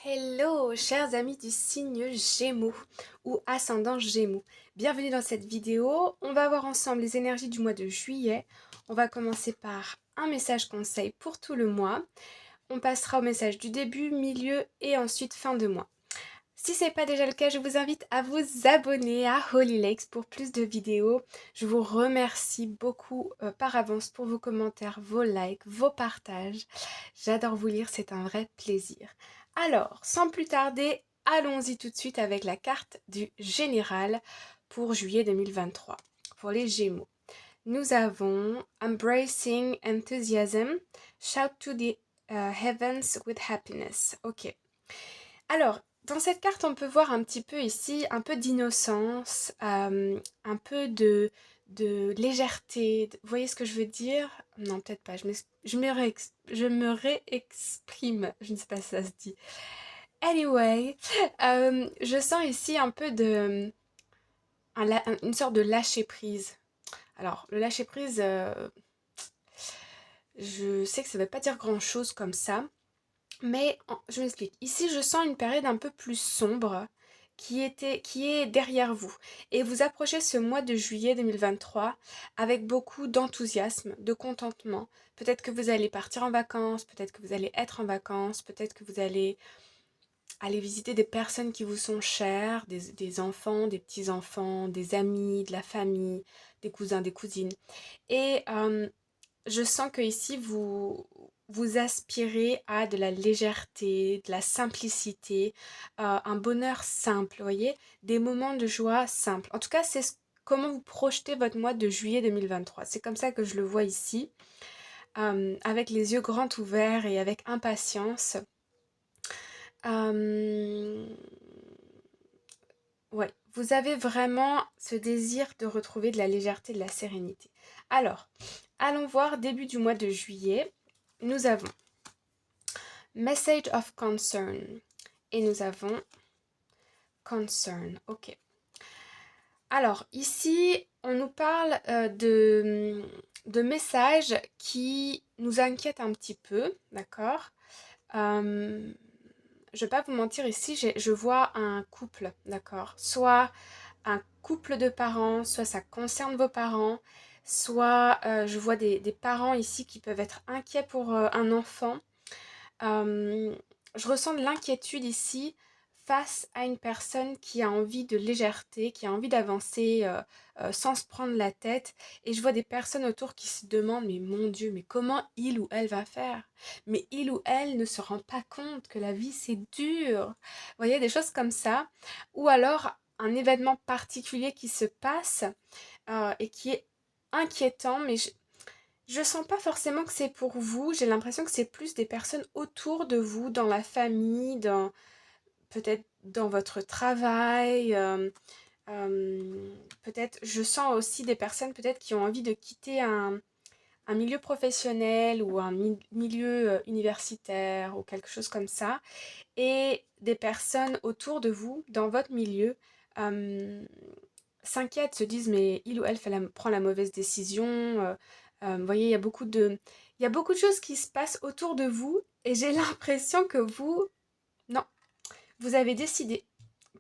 Hello, chers amis du signe Gémeaux ou ascendant Gémeaux. Bienvenue dans cette vidéo. On va voir ensemble les énergies du mois de juillet. On va commencer par un message conseil pour tout le mois. On passera au message du début, milieu et ensuite fin de mois. Si ce n'est pas déjà le cas, je vous invite à vous abonner à Holy Lakes pour plus de vidéos. Je vous remercie beaucoup par avance pour vos commentaires, vos likes, vos partages. J'adore vous lire, c'est un vrai plaisir. Alors, sans plus tarder, allons-y tout de suite avec la carte du général pour juillet 2023, pour les Gémeaux. Nous avons Embracing Enthusiasm, Shout to the Heavens with Happiness. Ok. Alors, dans cette carte, on peut voir un petit peu ici, un peu d'innocence, un peu de légèreté. Vous voyez ce que je veux dire? Non, peut-être pas. Je me réexprime. Je ne sais pas si ça se dit. Anyway, je sens ici un peu une sorte de lâcher prise. Alors, le lâcher prise, je sais que ça ne veut pas dire grand-chose comme ça. Mais je m'explique. Ici, je sens une période un peu plus sombre qui est derrière vous. Et vous approchez ce mois de juillet 2023 avec beaucoup d'enthousiasme, de contentement. Peut-être que vous allez partir en vacances, peut-être que vous allez être en vacances, peut-être que vous allez aller visiter des personnes qui vous sont chères, des enfants, des petits-enfants, des amis, de la famille, des cousins, des cousines. Et je sens que ici vous aspirez à de la légèreté, de la simplicité, un bonheur simple, vous voyez, des moments de joie simples. En tout cas, comment vous projetez votre mois de juillet 2023. C'est comme ça que je le vois ici, avec les yeux grands ouverts et avec impatience. Euh, ouais, vous avez vraiment ce désir de retrouver de la légèreté, de la sérénité. Alors, allons voir début du mois de juillet. Nous avons Message of Concern et nous avons Concern. Ok. Alors, ici, on nous parle de messages qui nous inquiètent un petit peu, d'accord. Je vais pas vous mentir, ici, je vois un couple, d'accord. Soit un couple de parents, soit ça concerne vos parents, soit je vois des parents ici qui peuvent être inquiets pour un enfant. Euh, je ressens de l'inquiétude ici face à une personne qui a envie de légèreté, qui a envie d'avancer sans se prendre la tête. Et je vois des personnes autour qui se demandent, mais mon Dieu, mais comment il ou elle va faire? Mais il ou elle ne se rend pas compte que la vie c'est dur. Vous voyez, des choses comme ça. Ou alors un événement particulier qui se passe et qui est inquiétant, mais je sens pas forcément que c'est pour vous, j'ai l'impression que c'est plus des personnes autour de vous, dans la famille, peut-être dans votre travail, peut-être je sens aussi des personnes peut-être qui ont envie de quitter un milieu professionnel ou un milieu universitaire ou quelque chose comme ça, et des personnes autour de vous, dans votre milieu, euh, s'inquiètent, se disent mais il ou elle prend la mauvaise décision. Vous voyez, il y a beaucoup de choses qui se passent autour de vous et j'ai l'impression que non, vous avez décidé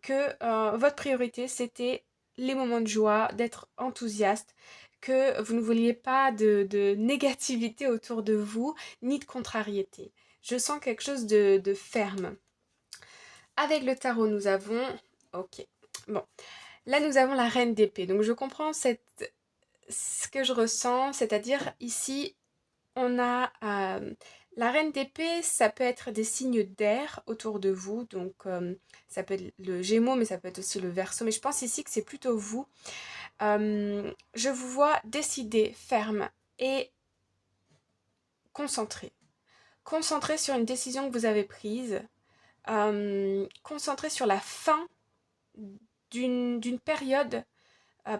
que votre priorité c'était les moments de joie, d'être enthousiaste, que vous ne vouliez pas de négativité autour de vous, ni de contrariété. Je sens quelque chose de ferme. Avec le tarot, nous avons... Ok. Bon. Là, nous avons la reine d'épée. Donc, je comprends ce que je ressens, c'est-à-dire ici, on a la reine d'épée, ça peut être des signes d'air autour de vous. Donc, ça peut être le Gémeaux, mais ça peut être aussi le Verseau. Mais je pense ici que c'est plutôt vous. Je vous vois décider, ferme et concentré. Concentré sur une décision que vous avez prise. Concentré sur la fin d'une période.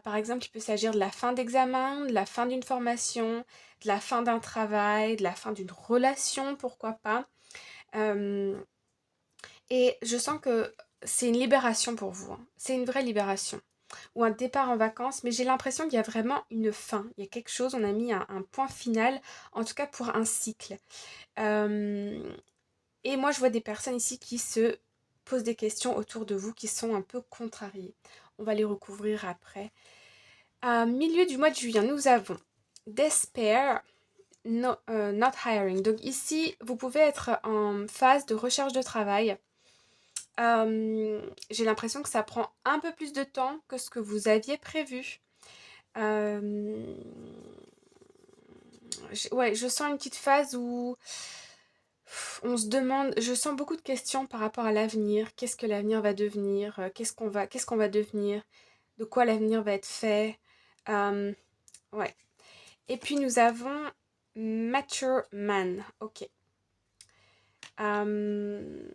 Par exemple, il peut s'agir de la fin d'examen, de la fin d'une formation, de la fin d'un travail, de la fin d'une relation, pourquoi pas. Euh, et je sens que c'est une libération pour vous, hein. C'est une vraie libération. Ou un départ en vacances, mais j'ai l'impression qu'il y a vraiment une fin. Il y a quelque chose, on a mis un point final, en tout cas pour un cycle. Euh, Et moi, je vois des personnes ici qui se posent des questions autour de vous, qui sont un peu contrariées. On va les recouvrir après. À milieu du mois de juillet, nous avons Despair, not hiring. Donc ici, vous pouvez être en phase de recherche de travail. J'ai l'impression que ça prend un peu plus de temps que ce que vous aviez prévu. Euh, ouais, je sens une petite phase où on se demande, je sens beaucoup de questions par rapport à l'avenir. Qu'est-ce que l'avenir va devenir? Qu'est-ce qu'on va devenir? De quoi l'avenir va être fait? Euh, ouais. Et puis nous avons Mature Man. Ok. Euh,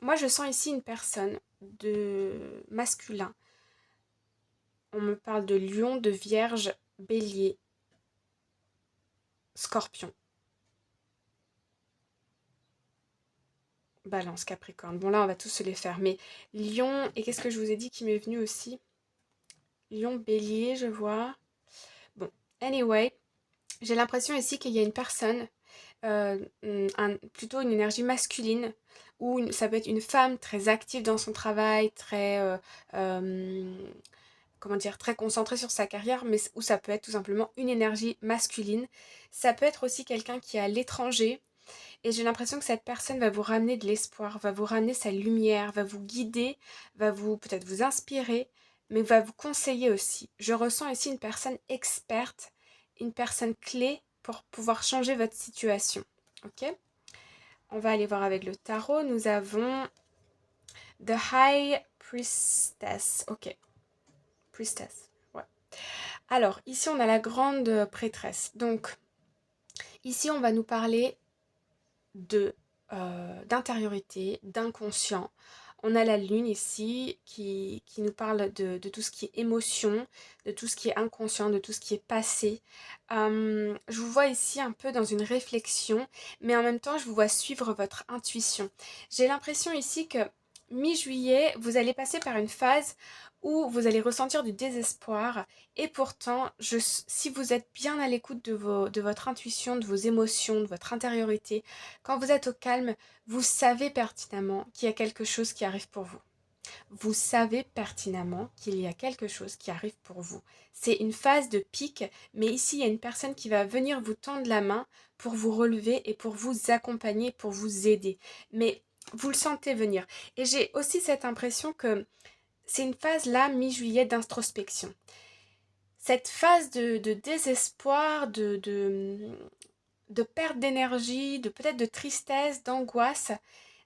moi, je sens ici une personne de masculin. On me parle de lion, de vierge, bélier, scorpion, balance, capricorne. Bon, là, on va tous se les faire. Mais lion, et qu'est-ce que je vous ai dit qui m'est venu aussi? Lion, bélier, je vois. Bon, anyway, j'ai l'impression ici qu'il y a une personne, plutôt une énergie masculine, ou ça peut être une femme très active dans son travail, très, comment dire, très concentrée sur sa carrière, mais ou ça peut être tout simplement une énergie masculine. Ça peut être aussi quelqu'un qui est à l'étranger, et j'ai l'impression que cette personne va vous ramener de l'espoir, va vous ramener sa lumière, va vous guider, va vous peut-être vous inspirer, mais va vous conseiller aussi. Je ressens ici une personne experte, une personne clé pour pouvoir changer votre situation. Ok? On va aller voir avec le tarot. Nous avons The High Priestess. Ok, Priestess. Ouais. Alors, ici, on a la grande prêtresse. Donc, ici, on va nous parler de d'intériorité, d'inconscient. On a la lune ici qui nous parle de tout ce qui est émotion, de tout ce qui est inconscient, de tout ce qui est passé. Je vous vois ici un peu dans une réflexion, mais en même temps, je vous vois suivre votre intuition. J'ai l'impression ici que mi-juillet, vous allez passer par une phase où vous allez ressentir du désespoir et pourtant, si vous êtes bien à l'écoute de votre intuition, de vos émotions, de votre intériorité, quand vous êtes au calme, vous savez pertinemment qu'il y a quelque chose qui arrive pour vous. Vous savez pertinemment qu'il y a quelque chose qui arrive pour vous. C'est une phase de pic, mais ici, il y a une personne qui va venir vous tendre la main pour vous relever et pour vous accompagner, pour vous aider. Mais vous le sentez venir. Et j'ai aussi cette impression que c'est une phase là, mi-juillet, d'introspection. Cette phase de désespoir, de perte d'énergie, de peut-être de tristesse, d'angoisse,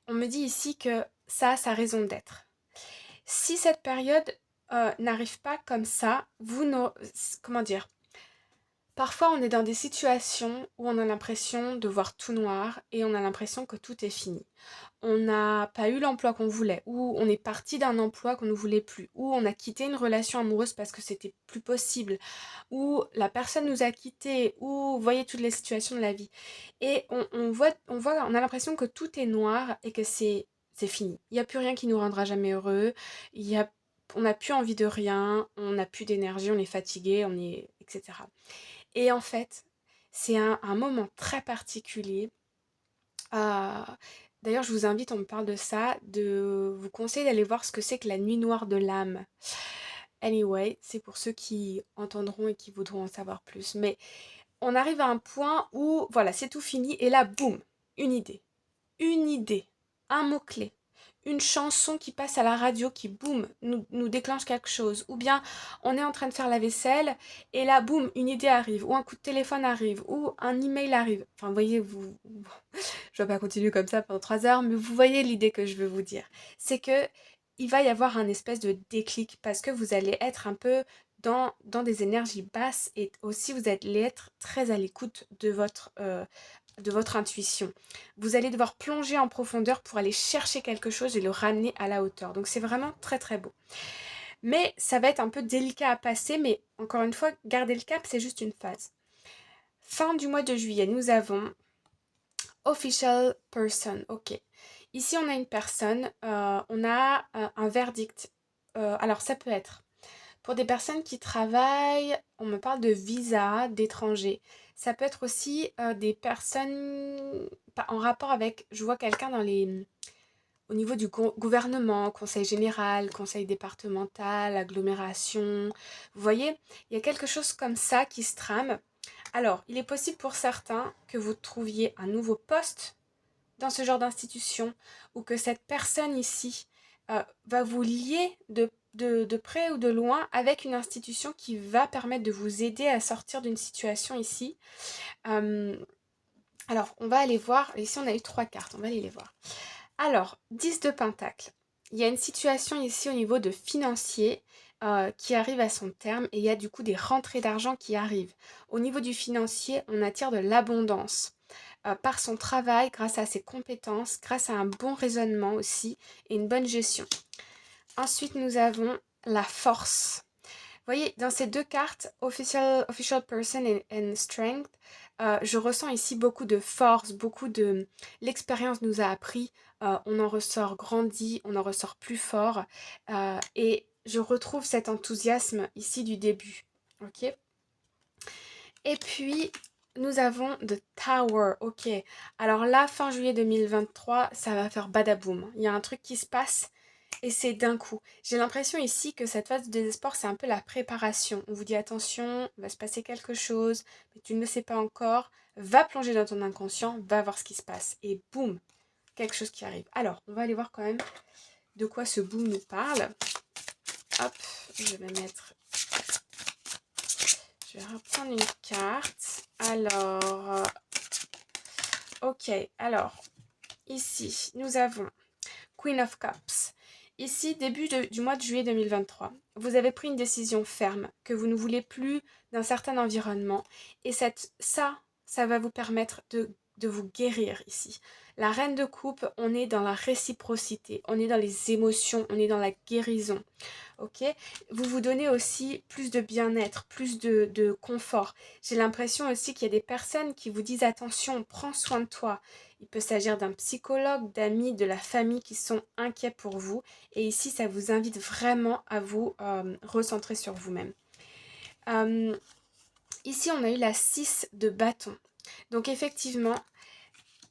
on me dit ici que ça a sa raison d'être. Si cette période n'arrive pas comme ça, comment dire, parfois on est dans des situations où on a l'impression de voir tout noir et on a l'impression que tout est fini. On n'a pas eu l'emploi qu'on voulait, ou on est parti d'un emploi qu'on ne voulait plus, ou on a quitté une relation amoureuse parce que c'était plus possible, ou la personne nous a quittés, ou vous voyez toutes les situations de la vie. Et on a l'impression que tout est noir et que c'est fini. Il n'y a plus rien qui nous rendra jamais heureux, on n'a plus envie de rien, on n'a plus d'énergie, on est fatigué, etc. Et en fait, c'est un moment très particulier. Ah, d'ailleurs, je vous invite, on me parle de ça, de vous conseiller d'aller voir ce que c'est que la nuit noire de l'âme. Anyway, c'est pour ceux qui entendront et qui voudront en savoir plus. Mais on arrive à un point où, voilà, c'est tout fini, et là, boum, une idée. Une idée, un mot-clé, une chanson qui passe à la radio qui, boum, nous déclenche quelque chose. Ou bien on est en train de faire la vaisselle et là, boum, une idée arrive, ou un coup de téléphone arrive, ou un email arrive. Enfin, vous voyez, je vais pas continuer comme ça pendant 3 heures, mais vous voyez l'idée que je veux vous dire. C'est que il va y avoir un espèce de déclic parce que vous allez être un peu dans des énergies basses et aussi vous allez être très à l'écoute de votre intuition. Vous allez devoir plonger en profondeur pour aller chercher quelque chose et le ramener à la hauteur. Donc c'est vraiment très très beau. Mais ça va être un peu délicat à passer, mais encore une fois, garder le cap, c'est juste une phase. Fin du mois de juillet, nous avons Official Person. Ok. Ici, on a une personne, on a un verdict. Alors, ça peut être pour des personnes qui travaillent, on me parle de visa d'étranger. Ça peut être aussi des personnes en rapport avec, je vois quelqu'un au niveau du gouvernement, conseil général, conseil départemental, agglomération. Vous voyez, il y a quelque chose comme ça qui se trame. Alors, il est possible pour certains que vous trouviez un nouveau poste dans ce genre d'institution ou que cette personne ici va vous lier de près ou de loin avec une institution qui va permettre de vous aider à sortir d'une situation ici. Euh, alors, on va aller voir. Ici, on a eu 3 cartes. On va aller les voir. Alors, 10 de Pentacle. Il y a une situation ici au niveau de financier qui arrive à son terme et il y a du coup des rentrées d'argent qui arrivent. Au niveau du financier, on attire de l'abondance par son travail, grâce à ses compétences, grâce à un bon raisonnement aussi et une bonne gestion. Ensuite, nous avons la force. Vous voyez, dans ces 2 cartes, Official Person and Strength, je ressens ici beaucoup de force, beaucoup de... L'expérience nous a appris, on en ressort grandi, on en ressort plus fort, et je retrouve cet enthousiasme ici du début, ok. Et puis, nous avons The Tower, ok. Alors là, fin juillet 2023, ça va faire badaboum. Il y a un truc qui se passe et c'est d'un coup. J'ai l'impression ici que cette phase de désespoir, c'est un peu la préparation. On vous dit attention, il va se passer quelque chose, mais tu ne le sais pas encore. Va plonger dans ton inconscient, va voir ce qui se passe. Et boum, quelque chose qui arrive. Alors, on va aller voir quand même de quoi ce boom nous parle. Hop, je vais mettre... Je vais reprendre une carte. Alors, ok, alors, ici, nous avons Queen of Cups. Ici, début du mois de juillet 2023, vous avez pris une décision ferme, que vous ne voulez plus d'un certain environnement. Et ça va vous permettre de vous guérir ici. La reine de coupe, on est dans la réciprocité, on est dans les émotions, on est dans la guérison. Ok, vous vous donnez aussi plus de bien-être, plus de confort. J'ai l'impression aussi qu'il y a des personnes qui vous disent attention, prends soin de toi. Il peut s'agir d'un psychologue, d'amis, de la famille qui sont inquiets pour vous. Et ici, ça vous invite vraiment à vous recentrer sur vous-même. Ici, on a eu la 6 de bâton. Donc effectivement,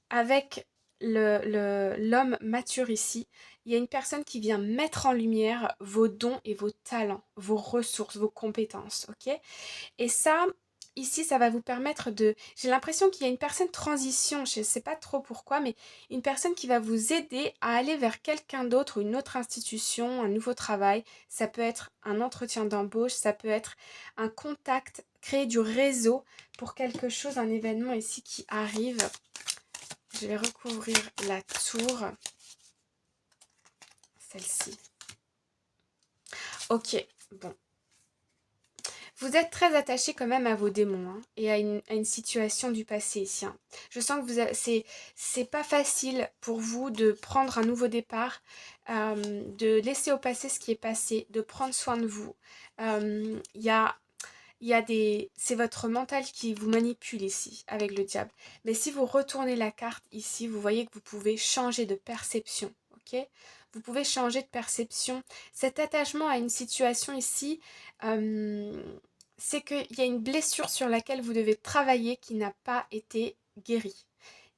avec l'homme mature ici, il y a une personne qui vient mettre en lumière vos dons et vos talents, vos ressources, vos compétences, ok? Et ça, ici, ça va vous permettre de... J'ai l'impression qu'il y a une personne transition, je ne sais pas trop pourquoi, mais une personne qui va vous aider à aller vers quelqu'un d'autre ou une autre institution, un nouveau travail. Ça peut être un entretien d'embauche, ça peut être un contact, créer du réseau pour quelque chose, un événement ici qui arrive. Je vais recouvrir la tour. Celle-ci. Ok, bon. Vous êtes très attaché quand même à vos démons hein, et à une situation du passé ici. Hein. Je sens que c'est pas facile pour vous de prendre un nouveau départ, de laisser au passé ce qui est passé, de prendre soin de vous. C'est votre mental qui vous manipule ici avec le diable. Mais si vous retournez la carte ici, vous voyez que vous pouvez changer de perception. Ok ? Vous pouvez changer de perception. Cet attachement à une situation ici, c'est qu'il y a une blessure sur laquelle vous devez travailler qui n'a pas été guérie.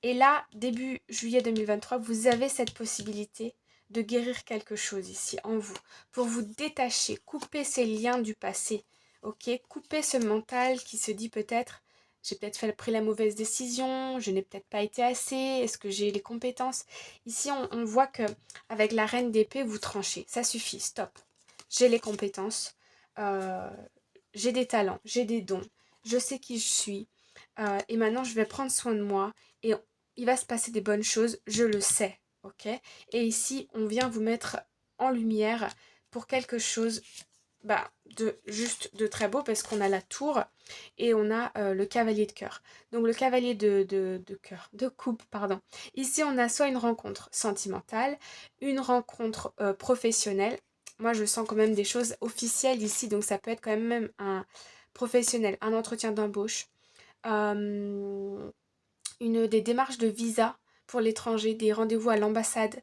Et là, début juillet 2023, vous avez cette possibilité de guérir quelque chose ici en vous, pour vous détacher, couper ces liens du passé. Ok, couper ce mental qui se dit peut-être j'ai peut-être pris la mauvaise décision, je n'ai peut-être pas été assez, est-ce que j'ai les compétences. Ici on voit que avec la reine d'épée vous tranchez, ça suffit, stop. J'ai les compétences, j'ai des talents, j'ai des dons, je sais qui je suis, et maintenant je vais prendre soin de moi et il va se passer des bonnes choses, je le sais, ok. Et ici on vient vous mettre en lumière pour quelque chose de très beau parce qu'on a la tour et on a le cavalier de cœur. Donc le cavalier de coupe, pardon. Ici on a soit une rencontre sentimentale, une rencontre professionnelle. Moi je sens quand même des choses officielles ici, donc ça peut être quand même un professionnel, un entretien d'embauche, des démarches de visa pour l'étranger, des rendez-vous à l'ambassade.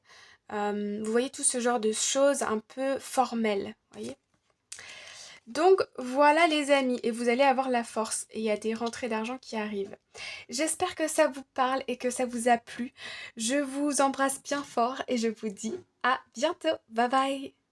Vous voyez tout ce genre de choses un peu formelles, voyez. Donc voilà les amis, et vous allez avoir la force, et il y a des rentrées d'argent qui arrivent. J'espère que ça vous parle et que ça vous a plu. Je vous embrasse bien fort et je vous dis à bientôt. Bye bye!